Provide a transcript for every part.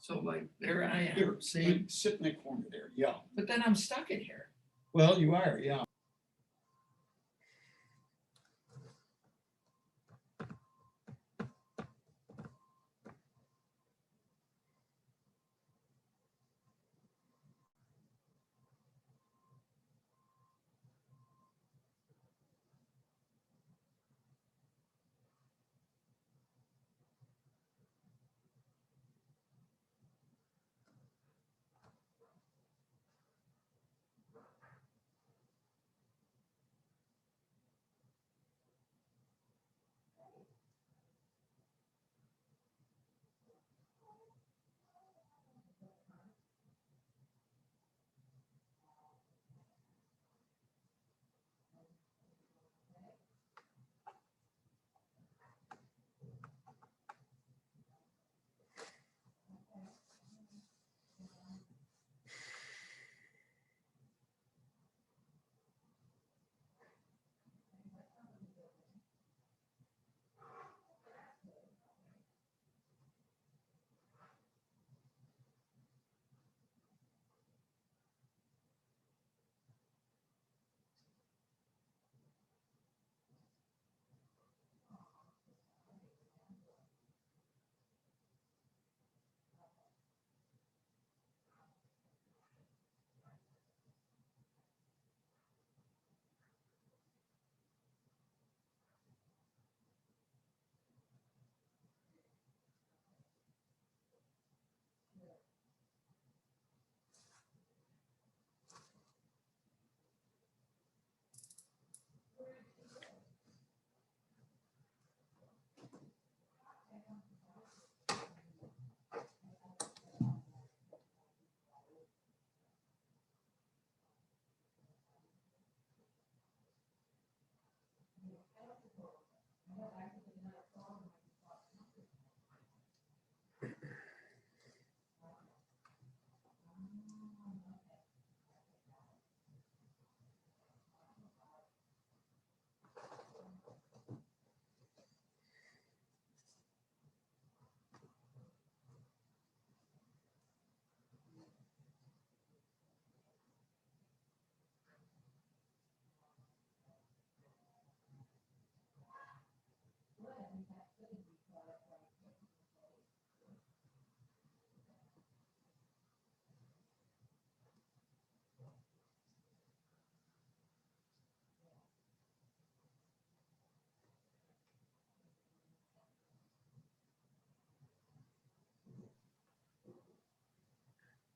So like, there I am, Here, see? right, sit in the corner there, yeah. But then I'm stuck in here. Well, you are, yeah.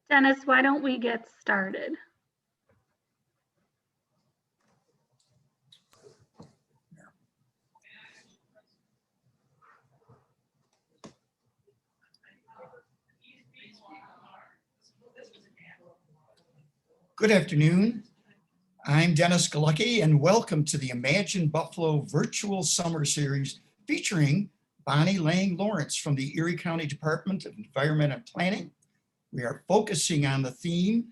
Dennis, why don't we get started? Good afternoon. I'm Dennis Galucki, and welcome to the Imagine Buffalo Virtual Summer Series featuring Bonnie Lange Lawrence from the Erie County Department of Environment and Planning. We are focusing on the theme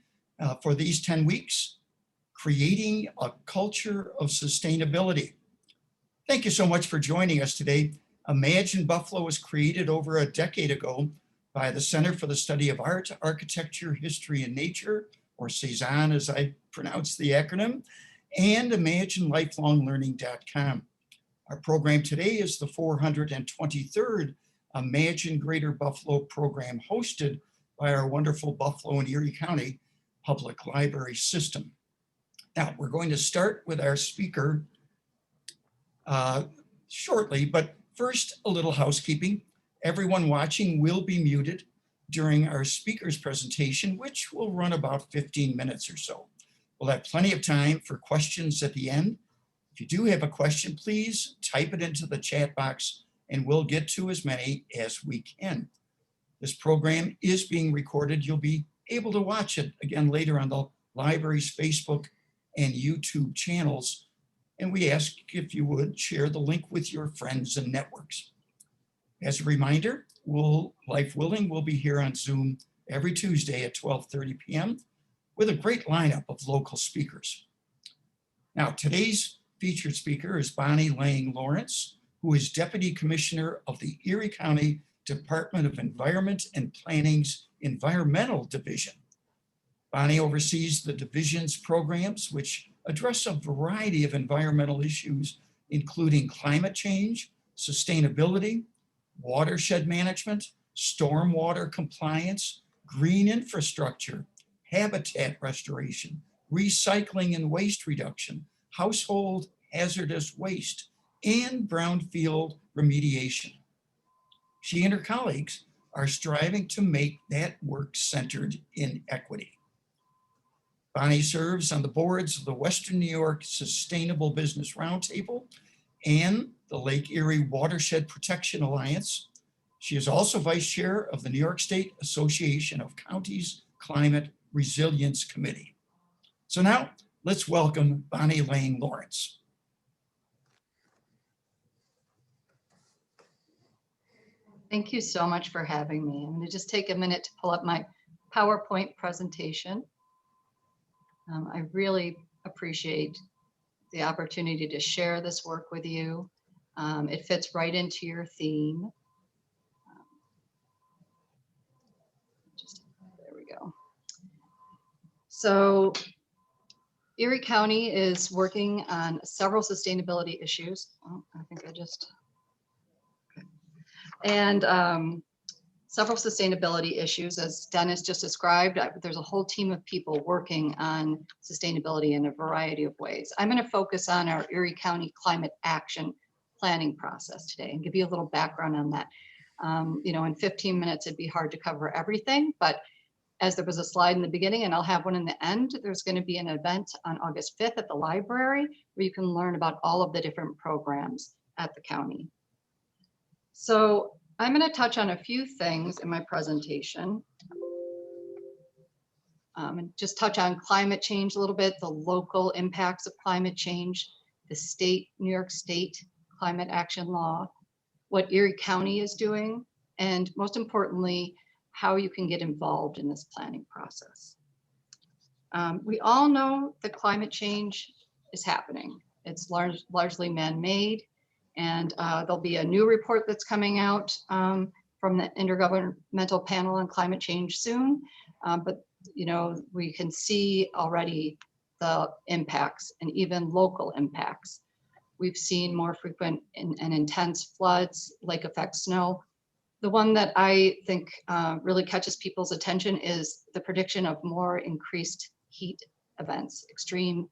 for these 10 weeks, creating a culture of sustainability. Thank you so much for joining us today. Imagine Buffalo was created over a decade ago by the Center for the Study of Art, Architecture, History, and Nature, or Cezanne as I pronounce the acronym, and ImagineLifelongLearning.com. Our program today is the 423rd Imagine Greater Buffalo program hosted by our wonderful Buffalo and Erie County Public Library System. Now, we're going to start with our speaker shortly, but first a little housekeeping. Everyone watching will be muted during our speaker's presentation, which will run about 15 minutes or so. We'll have plenty of time for questions at the end. If you do have a question, please type it into the chat box and we'll get to as many as we can. This program is being recorded. You'll be able to watch it again later on the library's Facebook and YouTube channels. And we ask if you would share the link with your friends and networks. As a reminder, life willing, we'll be here on Zoom every Tuesday at 12:30 p.m. with a great lineup of local speakers. Now, today's featured speaker is Bonnie Lange Lawrence, who is Deputy Commissioner of the Erie County Department of Environment and Planning's Environmental Division. Bonnie oversees the division's programs, which address a variety of environmental issues, including climate change, sustainability, watershed management, stormwater compliance, green infrastructure, habitat restoration, recycling and waste reduction, household hazardous waste, and brownfield remediation. She and her colleagues are striving to make that work centered in equity. Bonnie serves on the boards of the Western New York Sustainable Business Roundtable and the Lake Erie Watershed Protection Alliance. She is also vice chair of the New York State Association of Counties Climate Resilience Committee. So now let's welcome Bonnie Lange Lawrence. Thank you so much for having me. I'm going to just take a minute to pull up my PowerPoint presentation. I really appreciate the opportunity to share this work with you. It fits right into your theme. There we go. So Erie County is working on several sustainability issues. Oh, I think I just, okay. And several sustainability issues, as Dennis just described. There's a whole team of people working on sustainability in a variety of ways. I'm going to focus on our Erie County climate action planning process today and give you a little background on that. You know, in 15 minutes, it'd be hard to cover everything, but as there was a slide in the beginning and I'll have one in the end, there's going to be an event on August 5th at the library where you can learn about all of the different programs at the county. So I'm going to touch on a few things in my presentation. And just touch on climate change a little bit, the local impacts of climate change, the state, New York State climate action law, what Erie County is doing, and most importantly, how you can get involved in this planning process. We all know that climate change is happening. It's largely man-made. And there'll be a new report that's coming out from the Intergovernmental Panel on Climate Change soon. But you know, we can see already the impacts and even local impacts. We've seen more frequent and intense floods, lake effect snow. The one that I think really catches people's attention is the prediction of more increased heat events, extreme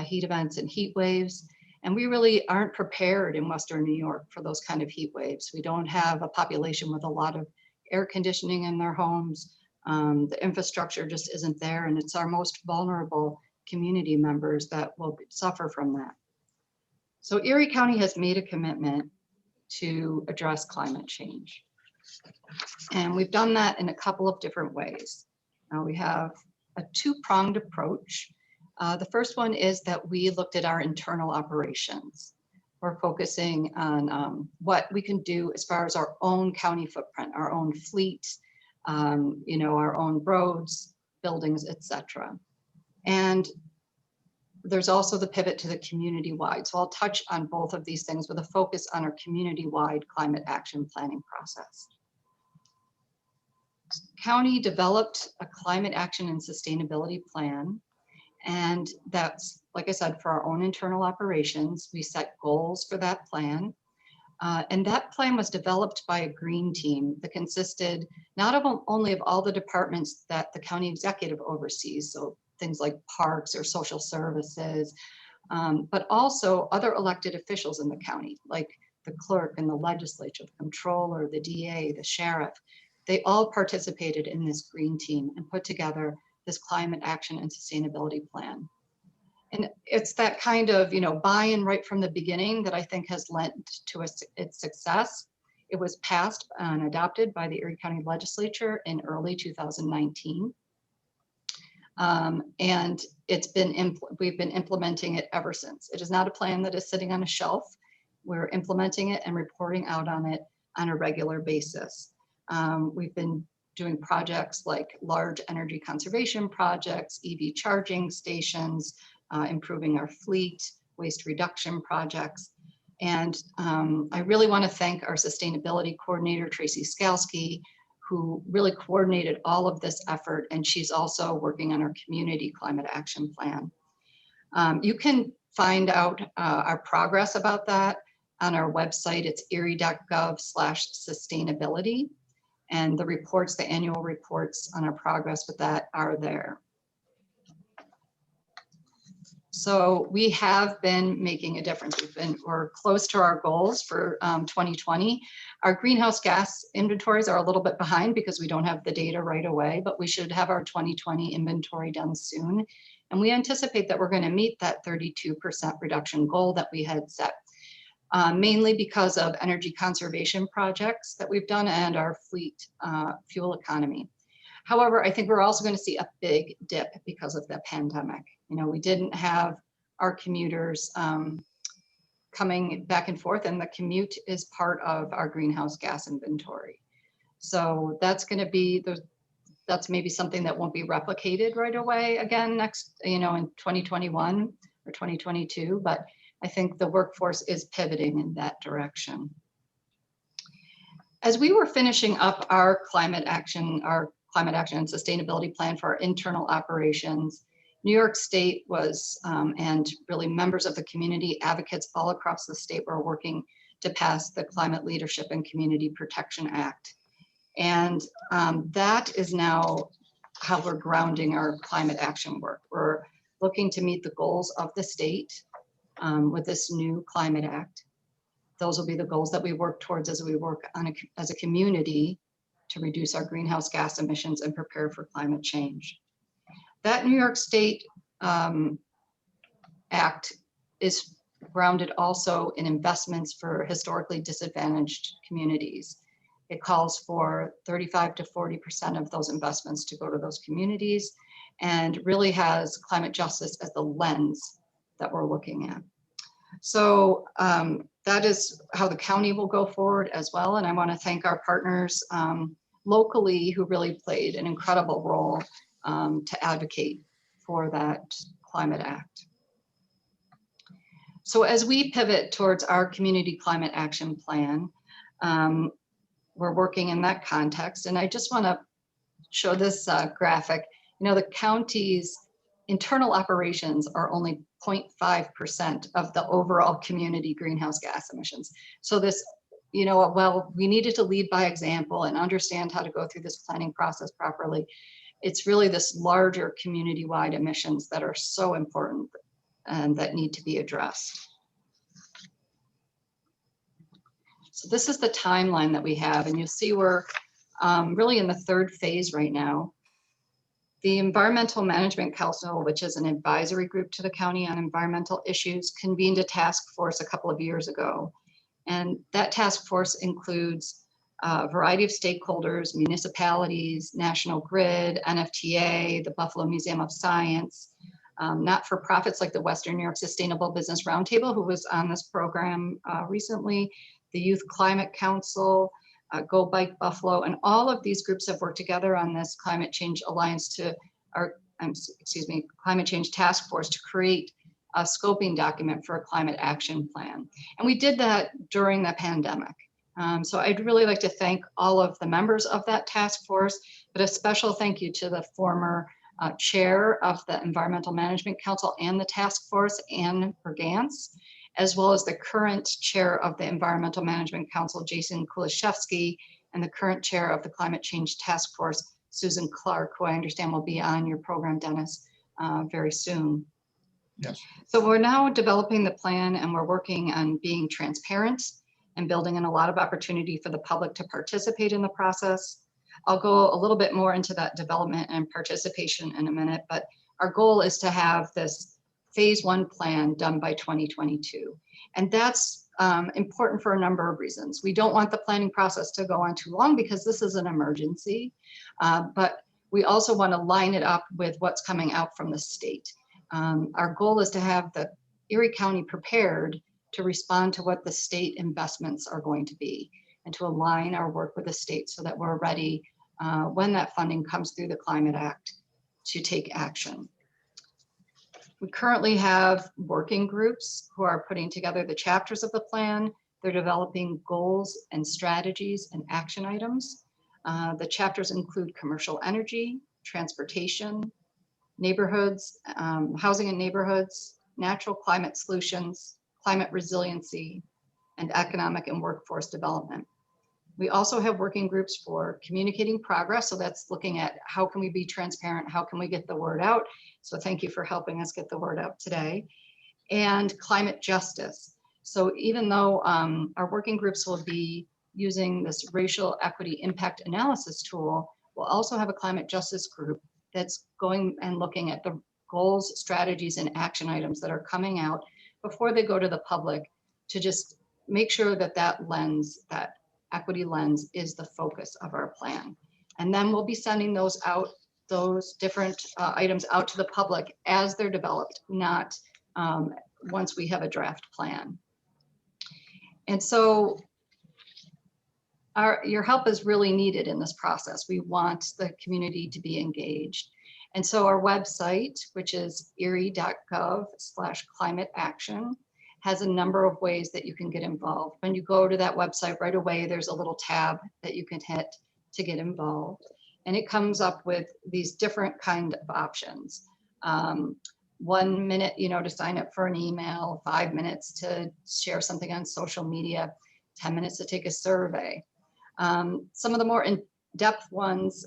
heat events and heat waves. And we really aren't prepared in Western New York for those kind of heat waves. We don't have a population with a lot of air conditioning in their homes. The infrastructure just isn't there, and it's our most vulnerable community members that will suffer from that. So Erie County has made a commitment to address climate change. And we've done that in a couple of different ways. We have a two-pronged approach. The first one is that we looked at our internal operations. We're focusing on what we can do as far as our own county footprint, our own fleet, you know, our own roads, buildings, etc. And there's also the pivot to the community-wide. So I'll touch on both of these things with a focus on our community-wide climate action planning process. County developed a climate action and sustainability plan. And that's, like I said, for our own internal operations. We set goals for that plan. And that plan was developed by a green team that consisted not only of all the departments that the county executive oversees, so things like parks or social services, but also other elected officials in the county, like the clerk and the legislature, the controller, the DA, the sheriff. They all participated in this green team and put together this climate action and sustainability plan. And it's that kind of, you know, buy-in right from the beginning that I think has led to its success. It was passed and adopted by the Erie County Legislature in early 2019. And we've been implementing it ever since. It is not a plan that is sitting on a shelf. We're implementing it and reporting out on it on a regular basis. We've been doing projects like large energy conservation projects, EV charging stations, improving our fleet, waste reduction projects. And I really want to thank our sustainability coordinator, Tracy Skalski, who really coordinated all of this effort. And she's also working on our community climate action plan. You can find out our progress about that on our website. It's erie.gov/sustainability. And the reports, the annual reports on our progress with that are there. So we have been making a difference. We're close to our goals for 2020. Our greenhouse gas inventories are a little bit behind because we don't have the data right away, but we should have our 2020 inventory done soon. And we anticipate that we're going to meet that 32% reduction goal that we had set, mainly because of energy conservation projects that we've done and our fleet fuel economy. However, I think we're also going to see a big dip because of the pandemic. You know, we didn't have our commuters coming back and forth, and the commute is part of our greenhouse gas inventory. So that's going to be, that's maybe something that won't be replicated right away again next, you know, in 2021 or 2022, but I think the workforce is pivoting in that direction. As we were finishing up our climate action and sustainability plan for our internal operations, New York State was, and really members of the community, advocates all across the state were working to pass the Climate Leadership and Community Protection Act. And that is now how we're grounding our climate action work. We're looking to meet the goals of the state with this new Climate Act. Those will be the goals that we work towards as we work on as a community to reduce our greenhouse gas emissions and prepare for climate change. That New York State Act is grounded also in investments for historically disadvantaged communities. It calls for 35 to 40% of those investments to go to those communities, and really has climate justice as the lens that we're looking at. So that is how the county will go forward as well. And I want to thank our partners locally who really played an incredible role to advocate for that Climate Act. So as we pivot towards our community climate action plan, we're working in that context. And I just want to show this graphic. You know, the county's internal operations are only 0.5% of the overall community greenhouse gas emissions. So this, you know, well, we needed to lead by example and understand how to go through this planning process properly. It's really this larger community-wide emissions that are so important and that need to be addressed. So this is the timeline that we have, and you'll see we're really in the third phase right now. The Environmental Management Council, which is an advisory group to the county on environmental issues, convened a task force a couple of years ago. And that task force includes a variety of stakeholders, municipalities, National Grid, NFTA, the Buffalo Museum of Science, not-for-profits like the Western New York Sustainable Business Roundtable, who was on this program recently, the Youth Climate Council, Go Bike Buffalo, and all of these groups have worked together on this Climate Change Alliance to, or Climate Change Task Force to create a scoping document for a climate action plan. And we did that during the pandemic. So I'd really like to thank all of the members of that task force, but a special thank you to the former chair of the Environmental Management Council and the task force, Anne Bergantz, as well as the current chair of the Environmental Management Council, Jason Kulishevsky, and the current chair of the Climate Change Task Force, Susan Clark, who I understand will be on your program, Dennis, very soon. Yes. So we're now developing the plan, and we're working on being transparent and building in a lot of opportunity for the public to participate in the process. I'll go a little bit more into that development and participation in a minute, but our goal is to have this phase 1 plan done by 2022. And that's important for a number of reasons. We don't want the planning process to go on too long because this is an emergency, but we also want to line it up with what's coming out from the state. Our goal is to have the Erie County prepared to respond to what the state investments are going to be and to align our work with the state so that we're ready when that funding comes through the Climate Act to take action. We currently have working groups who are putting together the chapters of the plan. They're developing goals and strategies and action items. The chapters include commercial energy, transportation, neighborhoods, housing and neighborhoods, natural climate solutions, climate resiliency, and economic and workforce development. We also have working groups for communicating progress. So that's looking at how can we be transparent? How can we get the word out? So thank you for helping us get the word out today. And climate justice. So even though our working groups will be using this racial equity impact analysis tool, we'll also have a climate justice group that's going and looking at the goals, strategies, and action items that are coming out before they go to the public to just make sure that that lens, that equity lens, is the focus of our plan. And then we'll be sending those out, those different items out to the public as they're developed, not once we have a draft plan. And so your help is really needed in this process. We want the community to be engaged. And so our website, which is erie.gov/climate-action, has a number of ways that you can get involved. When you go to that website right away, there's a little tab that you can hit to get involved. And it comes up with these different kind of options. 1 minute, to sign up for an email, 5 minutes to share something on social media, 10 minutes to take a survey. Some of the more in-depth ones,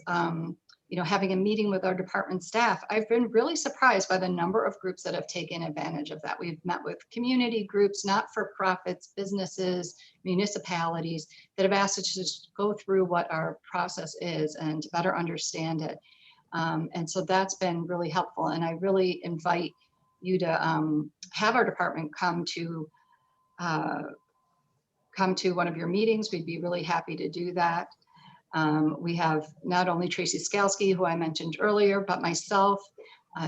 having a meeting with our department staff. I've been really surprised by the number of groups that have taken advantage of that. We've met with community groups, not-for-profits, businesses, municipalities that have asked us to just go through what our process is and to better understand it. And so that's been really helpful. And I really invite you to have our department come to one of your meetings. We'd be really happy to do that. We have not only Tracy Skalski, who I mentioned earlier, but myself,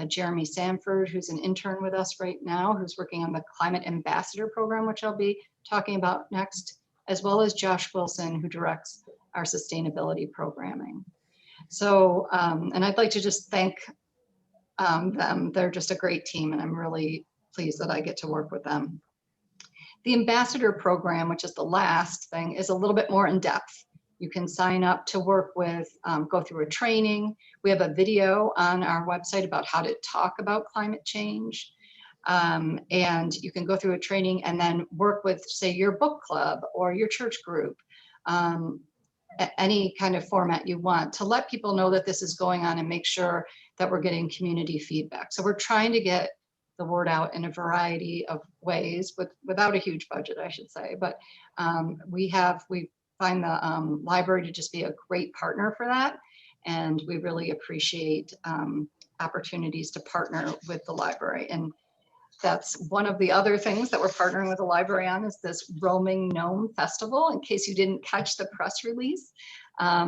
Jeremy Sanford, who's an intern with us right now, who's working on the Climate Ambassador Program, which I'll be talking about next, as well as Josh Wilson, who directs our sustainability programming. So, and I'd like to just thank them. They're just a great team, and I'm really pleased that I get to work with them. The Ambassador Program, which is the last thing, is a little bit more in depth. You can sign up to work with, go through a training. We have a video on our website about how to talk about climate change. And you can go through a training and then work with, say, your book club or your church group, any kind of format you want, to let people know that this is going on and make sure that we're getting community feedback. So we're trying to get the word out in a variety of ways without a huge budget, I should say. But we find the library to just be a great partner for that. And we really appreciate opportunities to partner with the library. And that's one of the other things that we're partnering with the library on, is this Roaming Gnome Festival. In case you didn't catch the press release,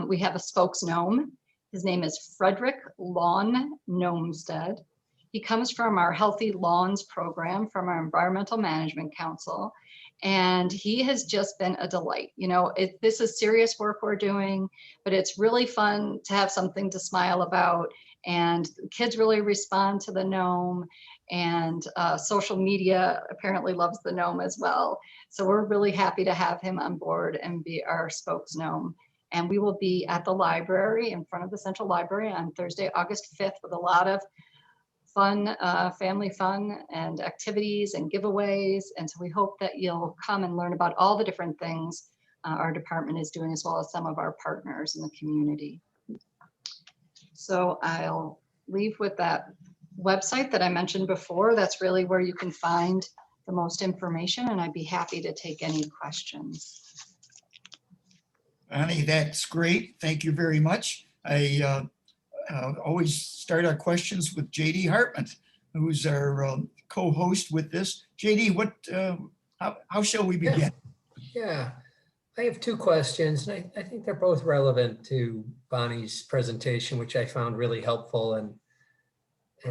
we have a spokes gnome. His name is Frederick Lawn Gnomestead. He comes from our Healthy Lawns program from our Environmental Management Council. And he has just been a delight. This is serious work we're doing, but it's really fun to have something to smile about. And kids really respond to the gnome, and social media apparently loves the gnome as well. So we're really happy to have him on board and be our spokes gnome. And we will be at the library, in front of the Central Library, on Thursday, August 5th, with a lot of fun, family fun and activities and giveaways. And so we hope that you'll come and learn about all the different things our department is doing, as well as some of our partners in the community. So I'll leave with that website that I mentioned before. That's really where you can find the most information, and I'd be happy to take any questions. Bonnie, that's great. Thank you very much. I always start our questions with JD Hartman, who's our co-host with this. JD, how shall we begin? Yeah, I have two questions, and I think they're both relevant to Bonnie's presentation, which I found really helpful, and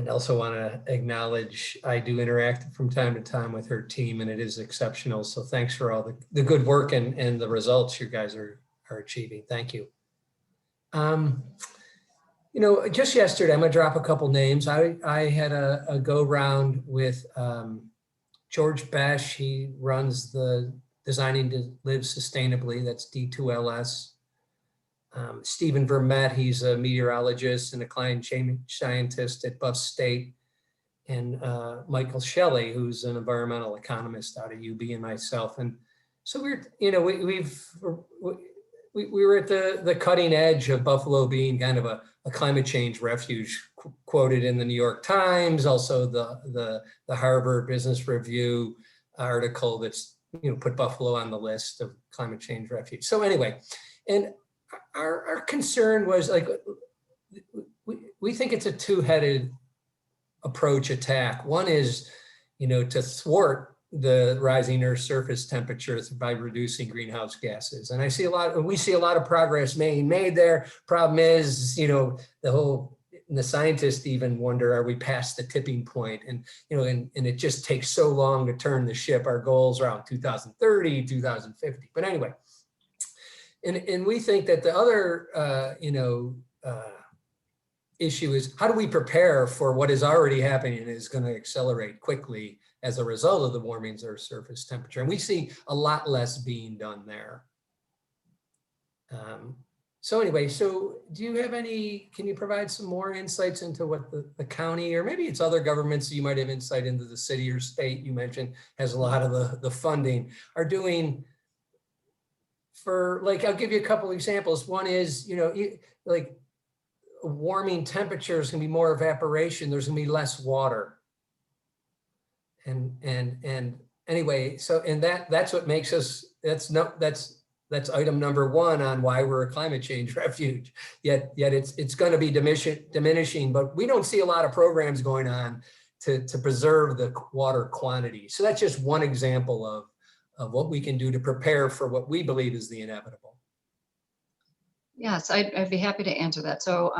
also want to acknowledge I do interact from time to time with her team, and it is exceptional. So thanks for all the good work and the results you guys are achieving. Thank you. You know, just yesterday, I'm gonna drop a couple names. I had a go round with George Besh. He runs the Designing to Live Sustainably, that's D2LS. Stephen Vermette, he's a meteorologist and a climate change scientist at Buff State. And Michael Shelley, who's an environmental economist out of UB, and myself. And so we're, you know, we were at the cutting edge of Buffalo being kind of a climate change refuge, quoted in the New York Times, also the Harvard Business Review article that's, you know, put Buffalo on the list of climate change refuge. So anyway, and our concern was like, we think it's a two-headed approach attack. One is, you know, to thwart the rising Earth's surface temperatures by reducing greenhouse gases. And we see a lot of progress being made there. Problem is, you know, the scientists even wonder, are we past the tipping point? And, you know, and it just takes so long to turn the ship. Our goals are around 2030, 2050. But anyway, and we think that the other, issue is, how do we prepare for what is already happening and is going to accelerate quickly as a result of the warming Earth's surface temperature? And we see a lot less being done there. So anyway, so do you have can you provide some more insights into what the county, or maybe it's other governments, you might have insight into the city or state you mentioned has a lot of the funding, are doing for, like, I'll give you a couple examples. One is, you know, like, warming temperatures can be more evaporation. There's gonna be less water. And anyway, so, and that's what makes us, that's item number one on why we're a climate change refuge. Yet it's going to be diminishing, but we don't see a lot of programs going on to preserve the water quantity. So that's just one example of what we can do to prepare for what we believe is the inevitable. Yes, I'd be happy to answer that. So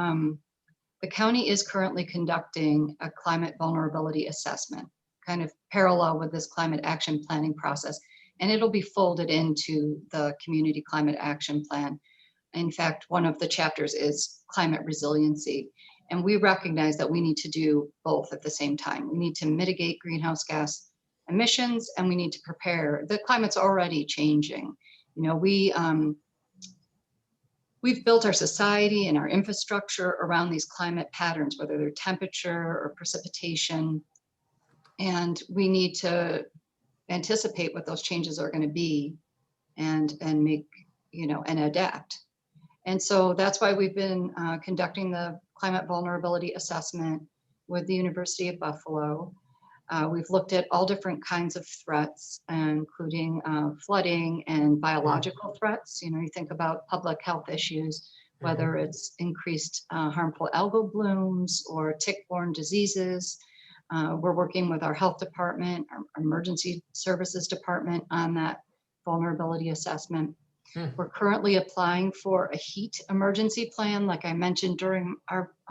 the county is currently conducting a climate vulnerability assessment, kind of parallel with this climate action planning process, and it'll be folded into the community climate action plan. In fact, one of the chapters is climate resiliency, and we recognize that we need to do both at the same time. We need to mitigate greenhouse gas emissions, and we need to prepare. The climate's already changing. You know, we've built our society and our infrastructure around these climate patterns, whether they're temperature or precipitation, and we need to anticipate what those changes are going to be and make, you know, and adapt. And so that's why we've been conducting the climate vulnerability assessment with the University of Buffalo. We've looked at all different kinds of threats, including flooding and biological threats. You know, you think about public health issues, whether it's increased harmful algal blooms or tick-borne diseases. We're working with our health department, our emergency services department on that vulnerability assessment. We're currently applying for a heat emergency plan, like I mentioned during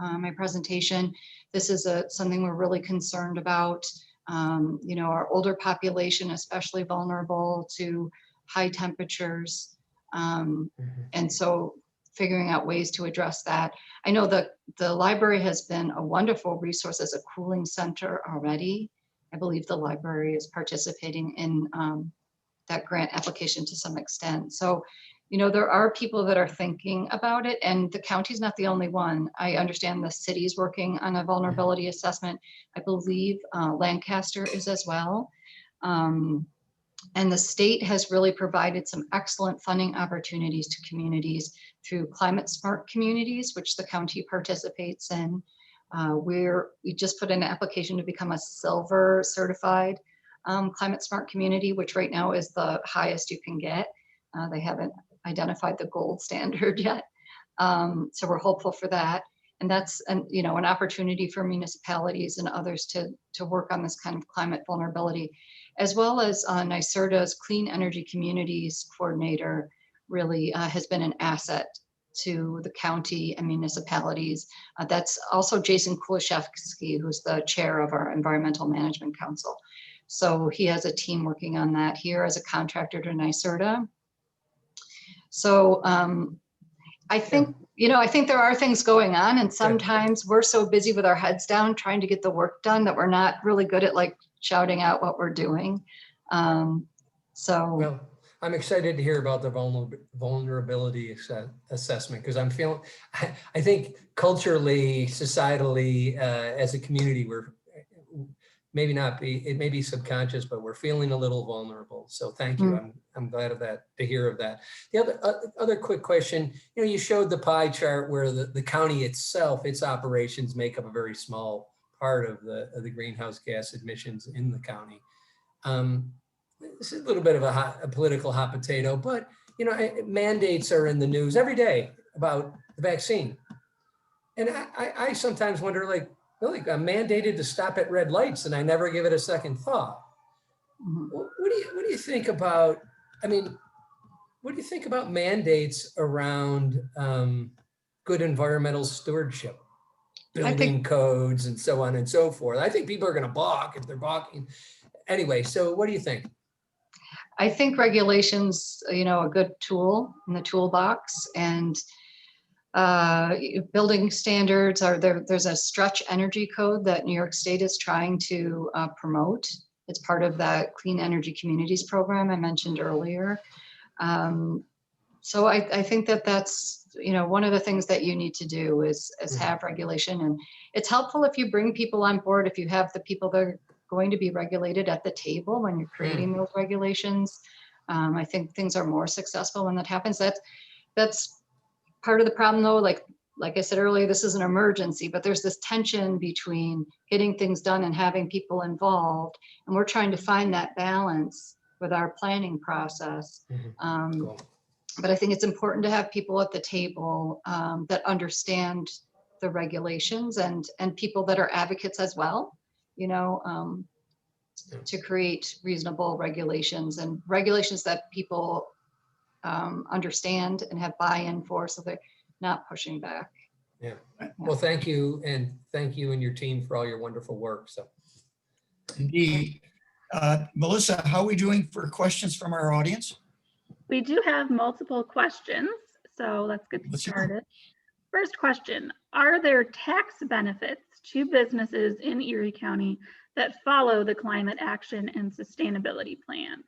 my presentation. This is something we're really concerned about. You know, our older population, especially vulnerable to high temperatures. And so figuring out ways to address that. I know that the library has been a wonderful resource as a cooling center already. I believe the library is participating in that grant application to some extent. So, you know, there are people that are thinking about it, and the county's not the only one. I understand the city's working on a vulnerability assessment. I believe Lancaster is as well. And the state has really provided some excellent funding opportunities to communities through climate smart communities, which the county participates in. We just put in an application to become a silver certified climate smart community, which right now is the highest you can get. They haven't identified the gold standard yet. So we're hopeful for that. And that's an opportunity for municipalities and others to work on this kind of climate vulnerability, as well as NYSERDA's Clean Energy Communities Coordinator really has been an asset to the county and municipalities. That's also Jason Kulishevsky, who's the chair of our Environmental Management Council. So he has a team working on that here as a contractor to NYSERDA. So I think, I think there are things going on, and sometimes we're so busy with our heads down trying to get the work done that we're not really good at like shouting out what we're doing. So Well, I'm excited to hear about the vulnerability assessment, because I'm feeling, I think culturally, societally, as a community, we're maybe not be, it may be subconscious, but we're feeling a little vulnerable. So thank you. I'm glad of that, to hear of that. The other quick question, you showed the pie chart where the county itself, its operations make up a very small part of the greenhouse gas emissions in the county. This is a little bit of a political hot potato, but mandates are in the news every day about the vaccine. And I sometimes wonder, like, really, I'm mandated to stop at red lights and I never give it a second thought. What do you think about, what do you think about mandates around good environmental stewardship, building codes and so on and so forth? I think people are going to balk if they're balking. Anyway, so what do you think? I think regulations, a good tool in the toolbox, and building standards are there. There's a stretch energy code that New York State is trying to promote. It's part of that Clean Energy Communities program I mentioned earlier. So I think that's, one of the things that you need to do is have regulation, and it's helpful if you bring people on board, if you have the people that are going to be regulated at the table when you're creating those regulations. I think things are more successful when that happens. That's part of the problem, though. Like I said earlier, this is an emergency, but there's this tension between getting things done and having people involved, and we're trying to find that balance with our planning process. Cool. But I think it's important to have people at the table that understand the regulations, and people that are advocates as well, to create reasonable regulations, and regulations that people understand and have buy-in for, so they're not pushing back. Yeah. Well, thank you. And thank you and your team for all your wonderful work. So Indeed. Melissa, how are we doing for questions from our audience? We do have multiple questions, so let's get Let's hear started. First question, are there tax benefits to businesses in Erie County that follow the climate action and sustainability plan?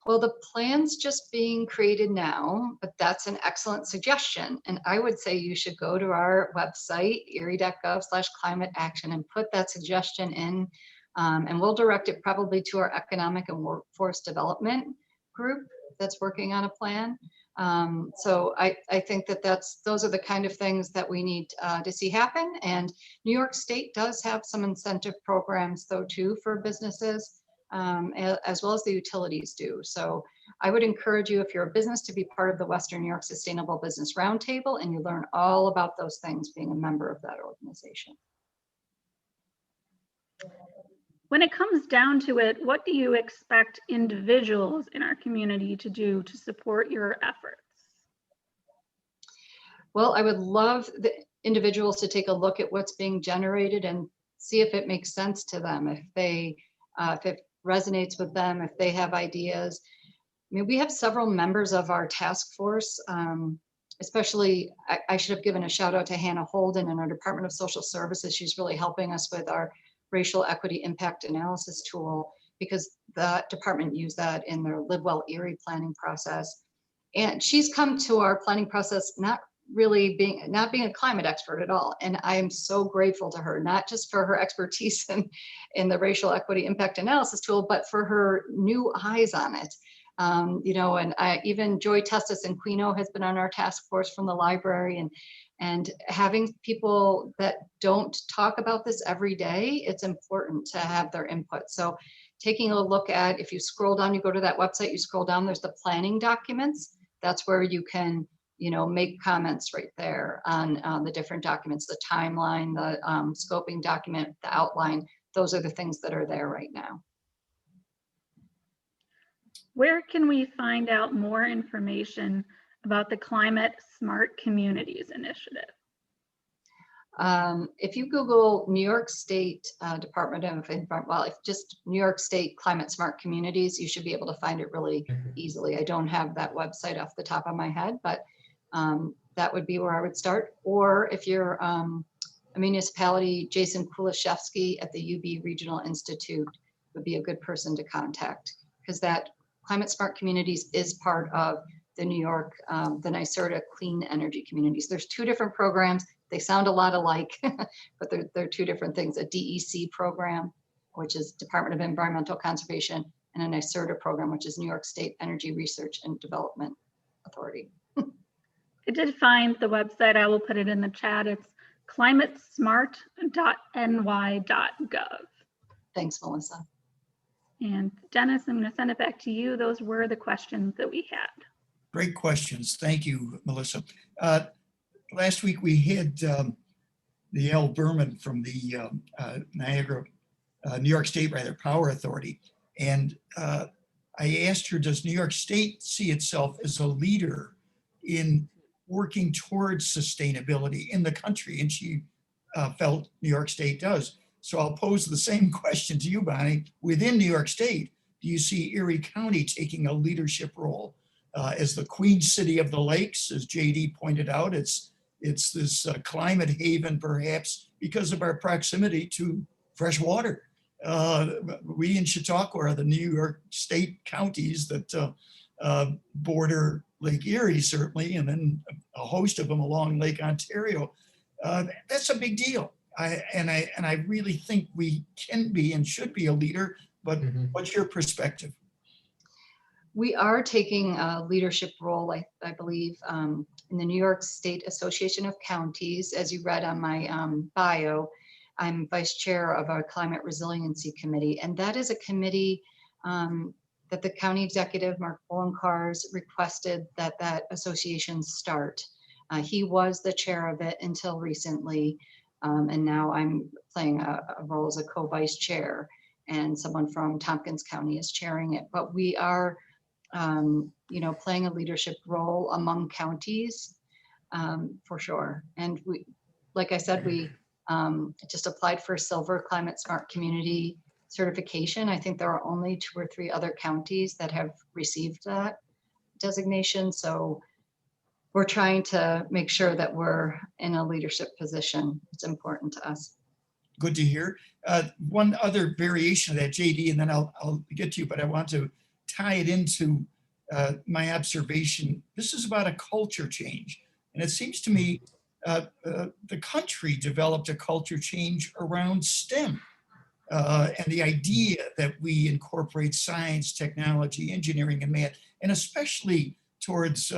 Well, the plan's just being created now, but that's an excellent suggestion. And I would say you should go to our website, erie.gov/climate action, and put that suggestion in. And we'll direct it probably to our economic and workforce development group that's working on a plan. So I think those are the kind of things that we need to see happen. And New York State does have some incentive programs, though, too, for businesses, as well as the utilities do. So I would encourage you, if you're a business, to be part of the Western New York Sustainable Business Roundtable, and you learn all about those things being a member of that organization. When it comes down to it, what do you expect individuals in our community to do to support your efforts? Well, I would love the individuals to take a look at what's being generated and see if it makes sense to them, if it resonates with them, if they have ideas. We have several members of our task force, especially, I should have given a shout out to Hannah Holden in our Department of Social Services. She's really helping us with our racial equity impact analysis tool, because the department used that in their Live Well Erie planning process. And she's come to our planning process not being a climate expert at all. And I am so grateful to her, not just for her expertise in the racial equity impact analysis tool, but for her new eyes on it. And even Joy Testis and Quino has been on our task force from the library, and having people that don't talk about this every day, it's important to have their input. So taking a look at, if you scroll down, you go to that website, you scroll down, there's the planning documents. That's where you can, make comments right there on the different documents, the timeline, the scoping document, the outline. Those are the things that are there right now. Where can we find out more information about the Climate Smart Communities Initiative? If you Google New York State Department of Environment, well, if just New York State Climate Smart Communities, you should be able to find it really easily. I don't have that website off the top of my head, but that would be where I would start. Or if you're a municipality, Jason Kulishevsky at the UB Regional Institute would be a good person to contact, because that Climate Smart Communities is part of the New York, the NYSERDA Clean Energy Communities. There's two different programs. They sound a lot alike, but they're two different things. A DEC program, which is Department of Environmental Conservation, and a NYSERDA program, which is New York State Energy Research and Development Authority. I did find the website. I will put it in the chat. It's climatesmart.ny.gov. Thanks, Melissa. And Dennis, I'm going to send it back to you. Those were the questions that we had. Great questions. Thank you, Melissa. Last week we had the Al Berman from the New York State Power Authority. And I asked her, does New York State see itself as a leader in working towards sustainability in the country? And she felt New York State does. So I'll pose the same question to you, Bonnie. Within New York State, do you see Erie County taking a leadership role as the Queen City of the Lakes? As JD pointed out, it's this climate haven, perhaps because of our proximity to fresh water. We in Chautauqua are the New York State counties that border Lake Erie, certainly, and then a host of them along Lake Ontario. That's a big deal. I really think we can be and should be a leader, but what's your perspective? We are taking a leadership role, I believe, in the New York State Association of Counties. As you read on my bio, I'm vice chair of our Climate Resiliency Committee, and that is a committee that the county executive, Mark Bolenkars, requested that association start. He was the chair of it until recently, and now I'm playing a role as a co-vice chair, and someone from Tompkins County is chairing it. But we are playing a leadership role among counties, for sure. And we, like I said, we just applied for Silver Climate Smart Community certification. I think there are only 2 or 3 other counties that have received that designation. So we're trying to make sure that we're in a leadership position. It's important to us. Good to hear. One other variation of that, JD, and then I'll get to you, but I want to tie it into my observation. This is about a culture change. And it seems to me the country developed a culture change around STEM and the idea that we incorporate science, technology, engineering, and math, and especially towards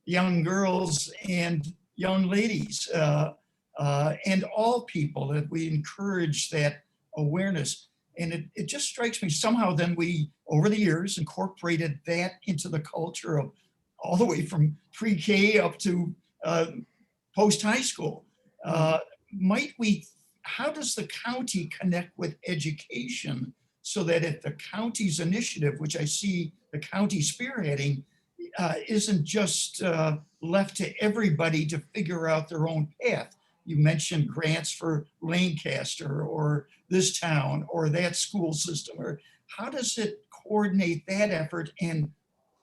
young girls and young ladies and all people, that we encourage that awareness. And it just strikes me somehow then we, over the years, incorporated that into the culture of all the way from pre-K up to post-high school. How does the county connect with education so that if the county's initiative, which I see the county spearheading, isn't just left to everybody to figure out their own path? You mentioned grants for Lancaster or this town or that school system, or how does it coordinate that effort and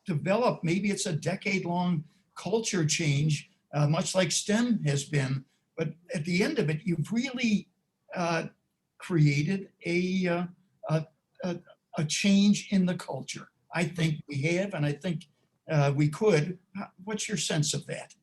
develop, maybe it's a decade-long culture change, much like STEM has been, but at the end of it, you've really created a change in the culture. I think we have, and I think we could. What's your sense of that?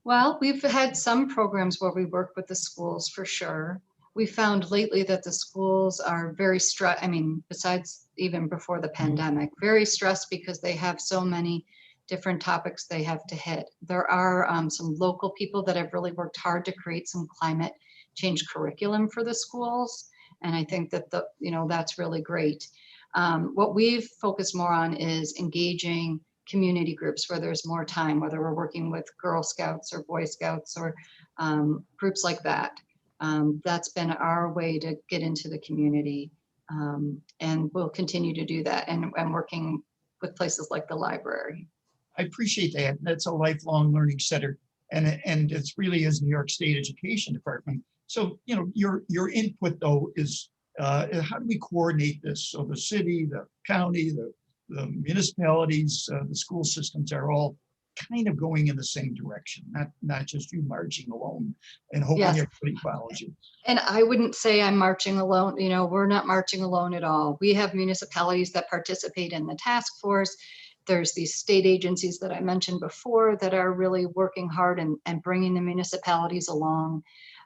Well, we've had some programs where we work with the schools for sure. We found lately that the schools are very stressed. I mean, besides even before the pandemic, very stressed because they have so many different topics they have to hit. There are some local people that have really worked hard to create some climate change curriculum for the schools. And I think that that's really great. What we've focused more on is engaging community groups where there's more time, whether we're working with Girl Scouts or Boy Scouts or groups like that. That's been our way to get into the community. And we'll continue to do that, and working with places like the library. I appreciate that. That's a lifelong learning center, and it's really is New York State Education Department. So, your input though is how do we coordinate this? So the city, the county, the municipalities, the school systems are all kind of going in the same direction, not just you marching alone and hoping Yes. everybody follows you. And I wouldn't say I'm marching alone. You know, we're not marching alone at all. We have municipalities that participate in the task force. There's these state agencies that I mentioned before that are really working hard and bringing the municipalities along.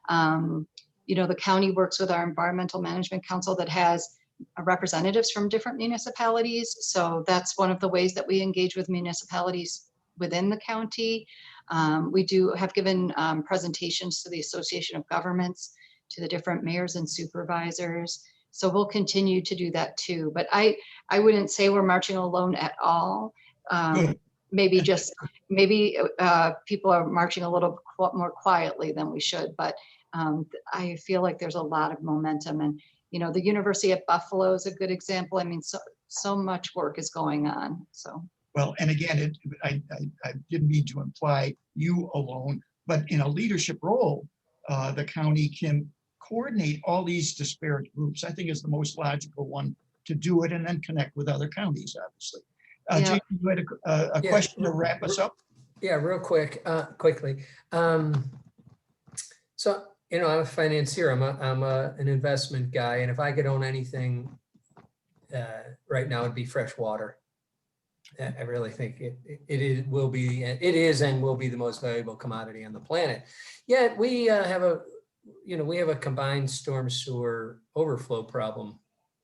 You know, the county works with our Environmental Management Council that has representatives from different municipalities. So that's one of the ways that we engage with municipalities within the county. We do have given presentations to the Association of Governments, to the different mayors and supervisors. So we'll continue to do that too. But I wouldn't say we're marching alone at all. Good. Maybe people are marching a little more quietly than we should, but I feel like there's a lot of momentum. And, you know, the University at Buffalo is a good example. I mean, so much work is going on, so. Well, and again, I didn't mean to imply you alone, but in a leadership role, the county can coordinate all these disparate groups. I think is the most logical one to do it, and then connect with other counties, obviously. Yeah. Jake, you had a Yeah. question to wrap us up? Yeah, real quickly. So, you know, I'm a financier, I'm an investment guy, and if I could own anything right now, it'd be fresh water. I really think it is and will be the most valuable commodity on the planet. Yet we have a combined storm sewer overflow problem.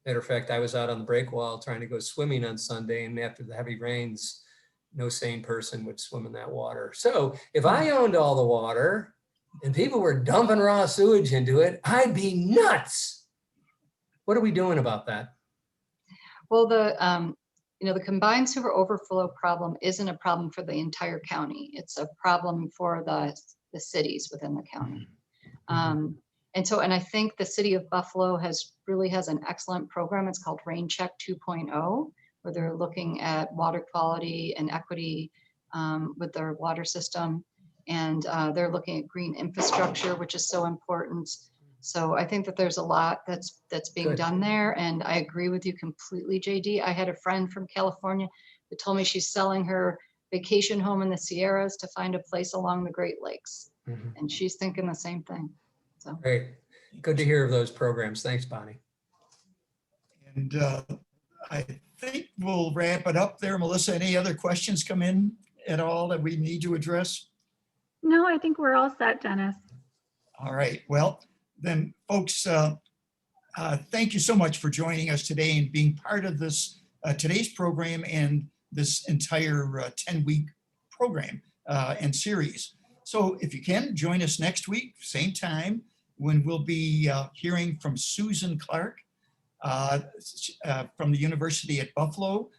Matter of fact, I was out on the breakwall trying to go swimming on Sunday, and after the heavy rains, no sane person would swim in that water. So if I owned all the water and people were dumping raw sewage into it, I'd be nuts. What are we doing about that? Well, you know, the combined sewer overflow problem isn't a problem for the entire county. It's a problem for the cities within the county. And I think the city of Buffalo really has an excellent program. It's called Rain Check 2.0, where they're looking at water quality and equity with their water system. And they're looking at green infrastructure, which is so important. So I think that there's a lot that's being Good. done there. And I agree with you completely, JD. I had a friend from California that told me she's selling her vacation home in the Sierras to find a place along the Great Lakes. And she's thinking the same thing. So Great. Good to hear of those programs. Thanks, Bonnie. And I think we'll wrap it up there. Melissa, any other questions come in at all that we need to address? No, I think we're all set, Dennis. All right. Well, then, folks, thank you so much for joining us today and being part of this today's program and this entire 10-week program and series. So if you can, join us next week, same time, when we'll be hearing from Susan Clark from the University at Buffalo.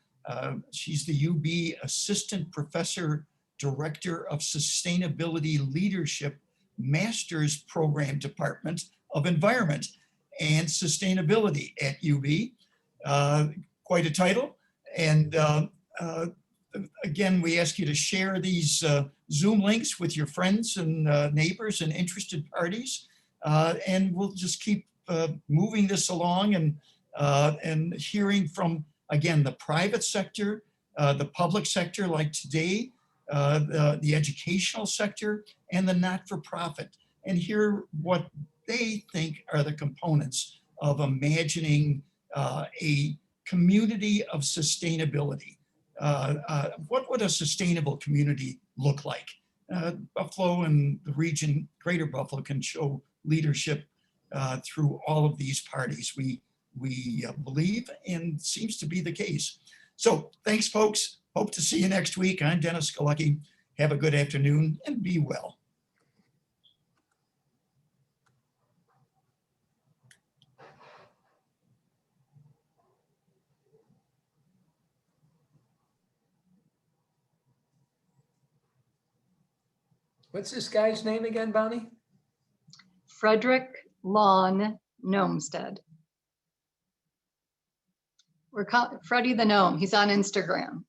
She's the UB Assistant Professor, Director of Sustainability Leadership, Master's Program Department of Environment and Sustainability at UB. Quite a title. And again, we ask you to share these Zoom links with your friends and neighbors and interested parties. And we'll just keep moving this along and hearing from, again, the private sector, the public sector like today, the educational sector, and the not-for-profit, and hear what they think are the components of imagining a community of sustainability. What would a sustainable community look like? Buffalo and the region, Greater Buffalo, can show leadership through all of these parties. We believe, and seems to be the case. So thanks, folks. Hope to see you next week. I'm Dennis Galucki. Have a good afternoon and be well. What's this guy's name again, Bonnie? Frederick Lawn Gnomestead. We're calling Freddie the Gnome. He's on Instagram.